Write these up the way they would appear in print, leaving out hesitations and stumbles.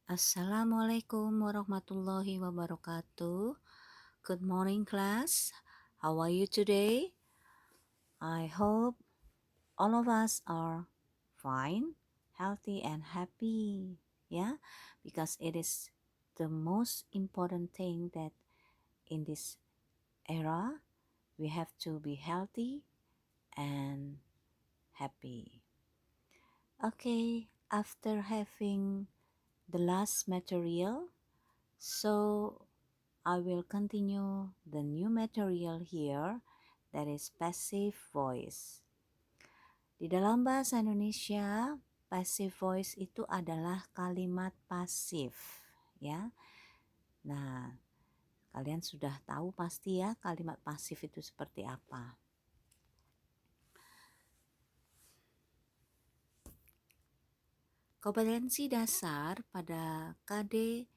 Assalamualaikum warahmatullahi wabarakatuh. Good morning, class. How are you today? I hope all of us are fine, healthy, and happy. Yeah, because it is the most important thing that in this era we have to be healthy and happy. Okay, after having the last material, so I will continue the new material here, that is passive voice. Di dalam bahasa Indonesia, passive voice itu adalah kalimat pasif, ya. Nah, kalian sudah tahu pasti ya kalimat pasif itu seperti apa. Kompetensi dasar pada KD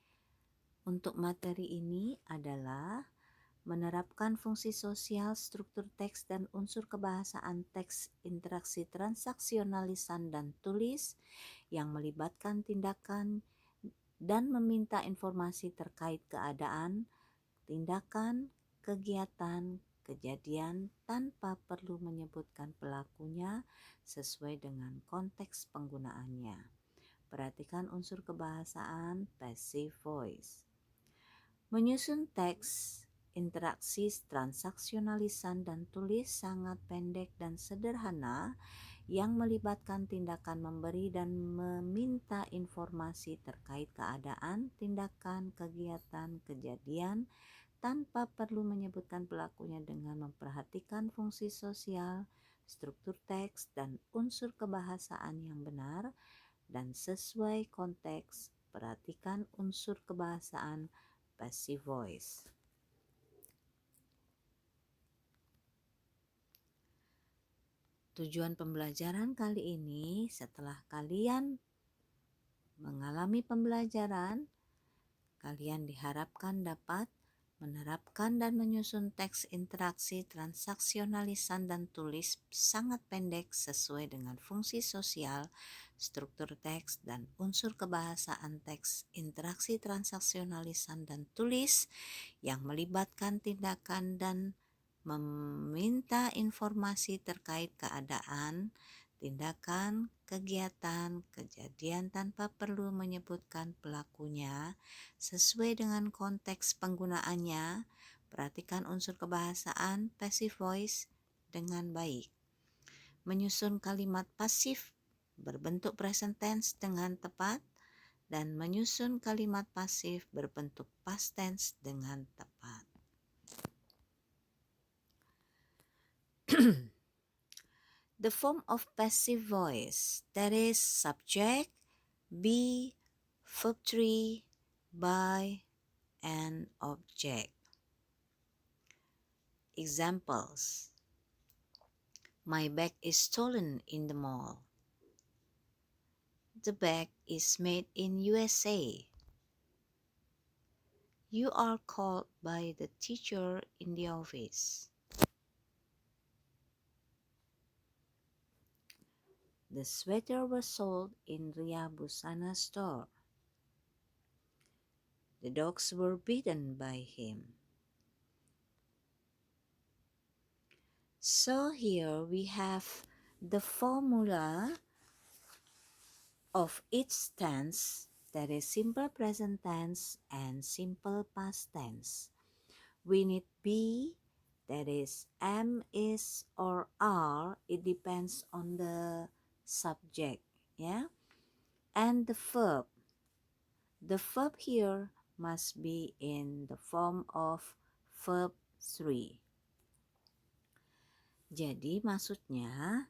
untuk materi ini adalah menerapkan fungsi sosial, struktur teks, dan unsur kebahasaan teks, interaksi transaksional lisan dan tulis yang melibatkan tindakan dan meminta informasi terkait keadaan, tindakan, kegiatan, kejadian tanpa perlu menyebutkan pelakunya sesuai dengan konteks penggunaannya. Perhatikan unsur kebahasaan passive voice. Menyusun teks, interaksi transaksional lisan dan tulis sangat pendek dan sederhana yang melibatkan tindakan memberi dan meminta informasi terkait keadaan, tindakan, kegiatan, kejadian tanpa perlu menyebutkan pelakunya dengan memperhatikan fungsi sosial, struktur teks, dan unsur kebahasaan yang benar dan sesuai konteks. Perhatikan unsur kebahasaan passive voice. Tujuan pembelajaran kali ini, setelah kalian mengalami pembelajaran, kalian diharapkan dapat menerapkan dan menyusun teks interaksi transaksional lisan dan tulis sangat pendek sesuai dengan fungsi sosial, struktur teks, dan unsur kebahasaan teks interaksi transaksional lisan dan tulis yang melibatkan tindakan dan meminta informasi terkait keadaan, tindakan, kegiatan, kejadian tanpa perlu menyebutkan pelakunya sesuai dengan konteks penggunaannya. Perhatikan unsur kebahasaan passive voice dengan baik. Menyusun kalimat pasif berbentuk present tense dengan tepat dan menyusun kalimat pasif berbentuk past tense dengan tepat. The form of passive voice, that is subject, be, verb 3, by, and object. Examples: my bag is stolen in the mall. The bag is made in USA. You are called by the teacher in the office. The sweater was sold in Ria Busana store. The dogs were bitten by him. So here we have the formula of each tense, that is simple present tense and simple past tense. We need be, that is am, is, or are. It depends on the subject, yeah. And the verb. The verb here must be in the form of verb 3. Jadi maksudnya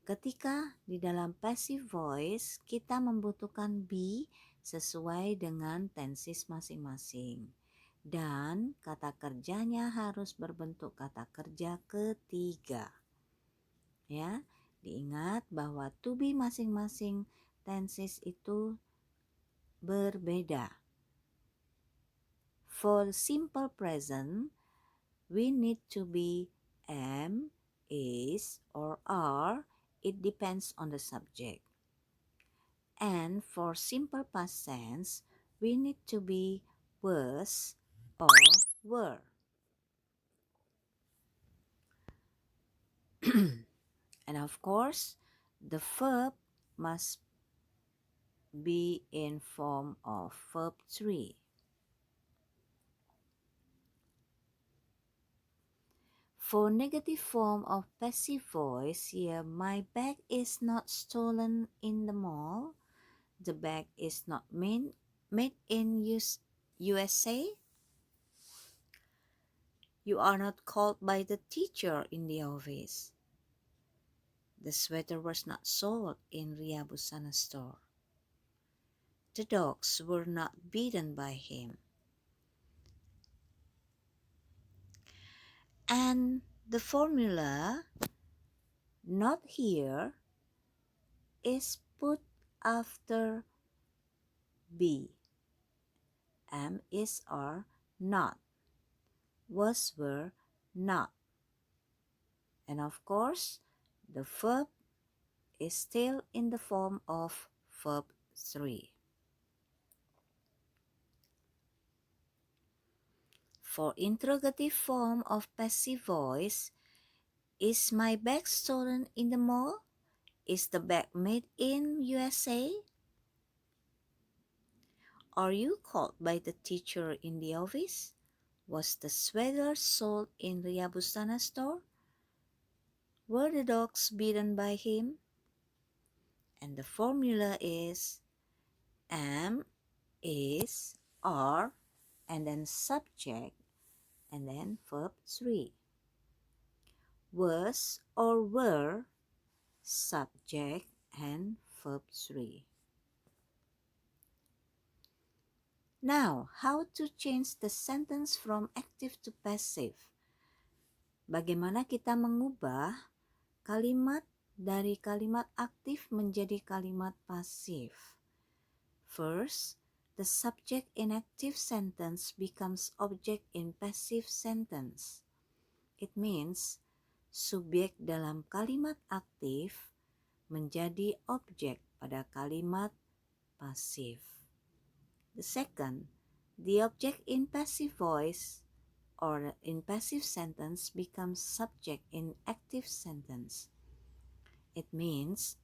ketika di dalam passive voice kita membutuhkan be sesuai dengan tenses masing-masing. Dan kata kerjanya harus berbentuk kata kerja ketiga. Ya, diingat bahwa to be masing-masing tenses itu berbeda. For simple present, we need to be am, is, or are. It depends on the subject. And for simple past tense, we need to be was or were. And of course, the verb must be in form of verb 3. For negative form of passive voice here, my bag is not stolen in the mall. The bag is not made in USA. You are not called by the teacher in the office. The sweater was not sold in Ria Busana store. The dogs were not beaten by him. And the formula not here is put after be. Am, is, are not. Was, were not. And of course, the verb is still in the form of verb 3. For interrogative form of passive voice, is my bag stolen in the mall? Is the bag made in USA? Are you called by the teacher in the office? Was the sweater sold in Ria Busana store? Were the dogs beaten by him? And the formula is am, is, are, and then subject, and then verb 3. Was or were, subject, and verb 3. Now, how to change the sentence from active to passive? Bagaimana kita mengubah kalimat dari kalimat aktif menjadi kalimat pasif? First, the subject in active sentence becomes object in passive sentence. It means subjek dalam kalimat aktif menjadi objek pada kalimat pasif. The second, the object in passive voice or in passive sentence becomes subject in active sentence. It means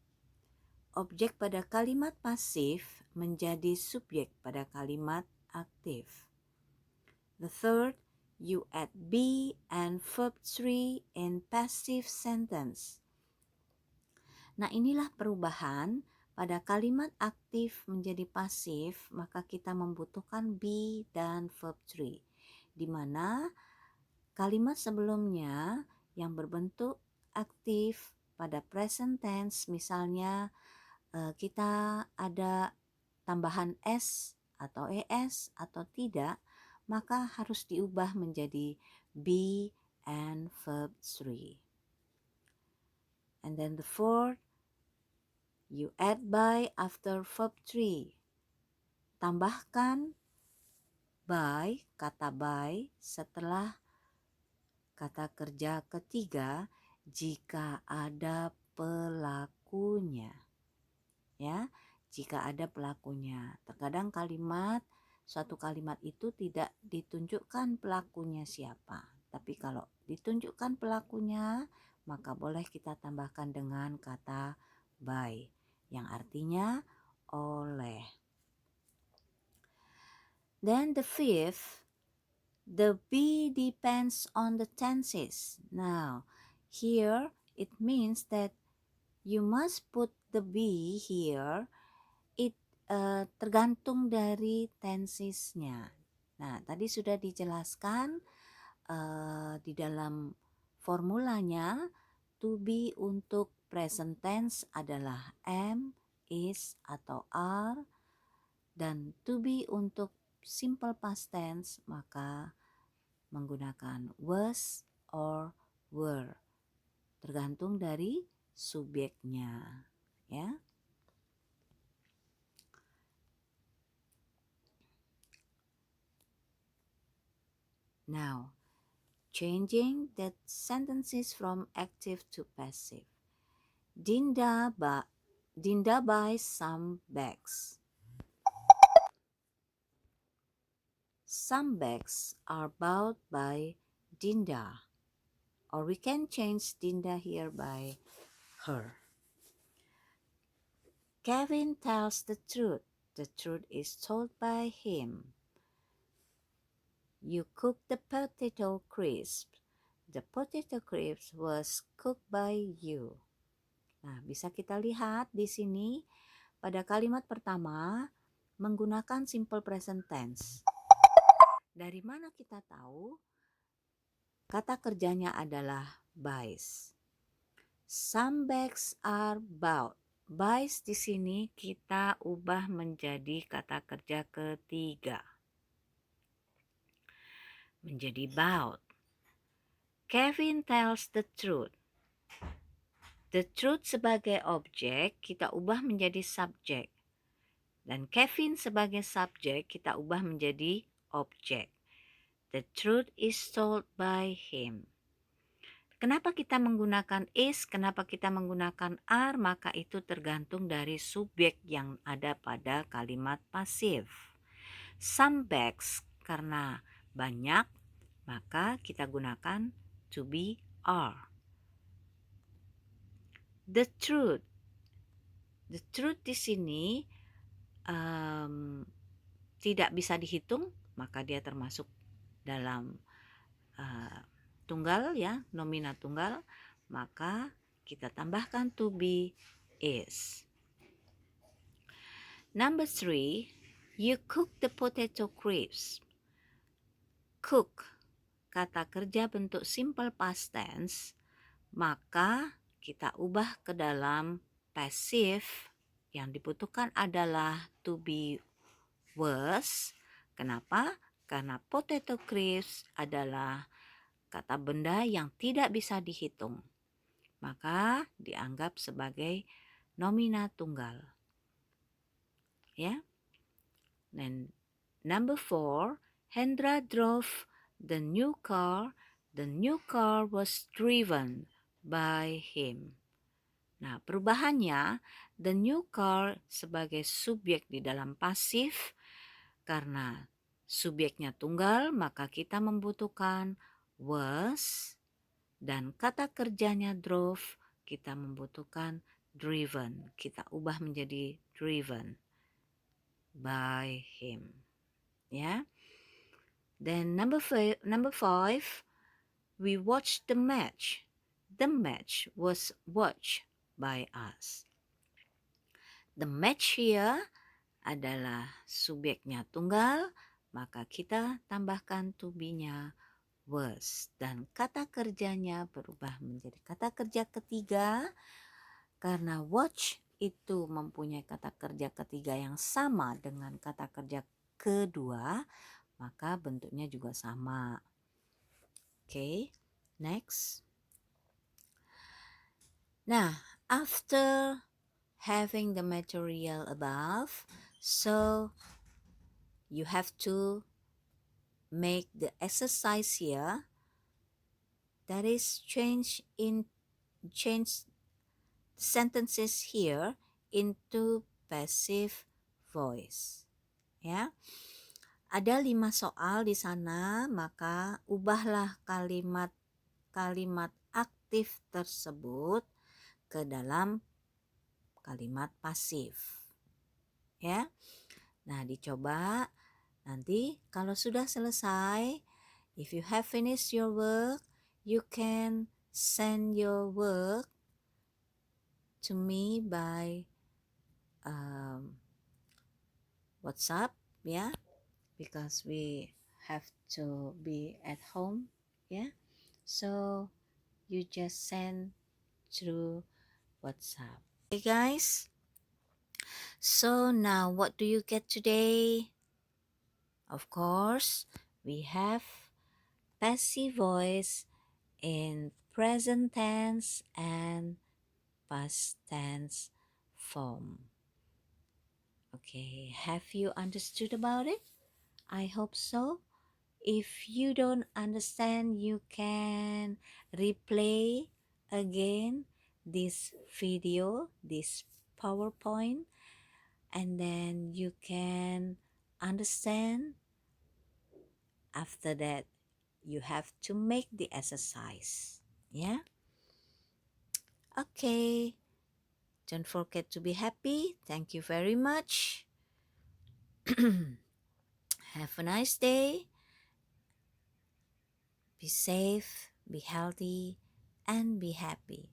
objek pada kalimat pasif menjadi subjek pada kalimat aktif. The third, you add be and verb 3 in passive sentence. Nah, inilah perubahan pada kalimat aktif menjadi pasif, maka kita membutuhkan be dan verb 3. Di mana kalimat sebelumnya yang berbentuk aktif pada present tense, misalnya kita ada tambahan s atau es atau tidak, maka harus diubah menjadi be and verb 3. And then the fourth, you add by after verb 3. Tambahkan by, kata by setelah kata kerja ketiga jika ada pelakunya. Ya, jika ada pelakunya. Terkadang suatu kalimat itu tidak ditunjukkan pelakunya siapa. Tapi kalau ditunjukkan pelakunya, maka boleh kita tambahkan dengan kata by, yang artinya oleh. Then the fifth, the be depends on the tenses. Now, here it means that you must put the be here. It tergantung dari tensesnya. Nah, tadi sudah dijelaskan di dalam formulanya. To be untuk present tense adalah am, is, atau are. Dan to be untuk simple past tense maka menggunakan was or were. Tergantung dari subjeknya, ya. Now, changing the sentences from active to passive. Dinda buys some bags. some bags are bought by Dinda. Or we can change Dinda here by her. Kevin tells the truth. The truth is told by him. You cook the potato crisp. The potato crisp was cooked by you. Nah, bisa kita lihat di sini pada kalimat pertama menggunakan simple present tense. Dari mana kita tahu? Kata kerjanya adalah buys. Some bags are bought. Buys di sini kita ubah menjadi kata kerja ketiga. Menjadi bought. Kevin tells the truth. The truth sebagai objek kita ubah menjadi subjek. Dan Kevin sebagai subjek kita ubah menjadi objek. The truth is told by him. Kenapa kita menggunakan is, kenapa kita menggunakan are, maka itu tergantung dari subjek yang ada pada kalimat pasif. Some bags karena banyak, maka kita gunakan to be are. The truth. The truth di sini tidak bisa dihitung, maka dia termasuk dalam tunggal ya, nomina tunggal, maka kita tambahkan to be is. Number 3, you cook the potato crisp. Cook, kata kerja bentuk simple past tense, maka kita ubah ke dalam passive. Yang dibutuhkan adalah to be was. Kenapa? Karena potato crisp adalah kata benda yang tidak bisa dihitung, maka dianggap sebagai nomina tunggal. Ya. Dan number 4, Hendra drove the new car. The new car was driven by him. Nah, perubahannya the new car sebagai subjek di dalam pasif, karena subjeknya tunggal, maka kita membutuhkan was, dan kata kerjanya drove, kita membutuhkan driven. Kita ubah menjadi driven by him. Ya. Then number 5, we watched the match. The match was watched by us. The match here adalah subjeknya tunggal, maka kita tambahkan to be-nya was, dan kata kerjanya berubah menjadi kata kerja ketiga. Karena watch itu mempunyai kata kerja ketiga yang sama dengan kata kerja kedua, maka bentuknya juga sama. Okay, next. Nah, after having the material above, so you have to make the exercise here, that is change sentences here into passive voice. Ya. Ada 5 soal di sana, maka ubahlah kalimat aktif tersebut ke dalam kalimat pasif. Ya. Nah, dicoba. Nanti kalau sudah selesai, if you have finished your work, you can send your work to me by WhatsApp, ya, because we have to be at home, ya. So you just send through WhatsApp. Okay, guys. So now what do you get today? Of course, we have passive voice in present tense and past tense form. Okay, have you understood about it? I hope so. If you don't understand, you can replay again this video, this PowerPoint, and then you can understand After that, you have to make the exercise. Yeah? Okay. Don't forget to be happy. Thank you very much. Have a nice day. Be safe, be healthy, and be happy.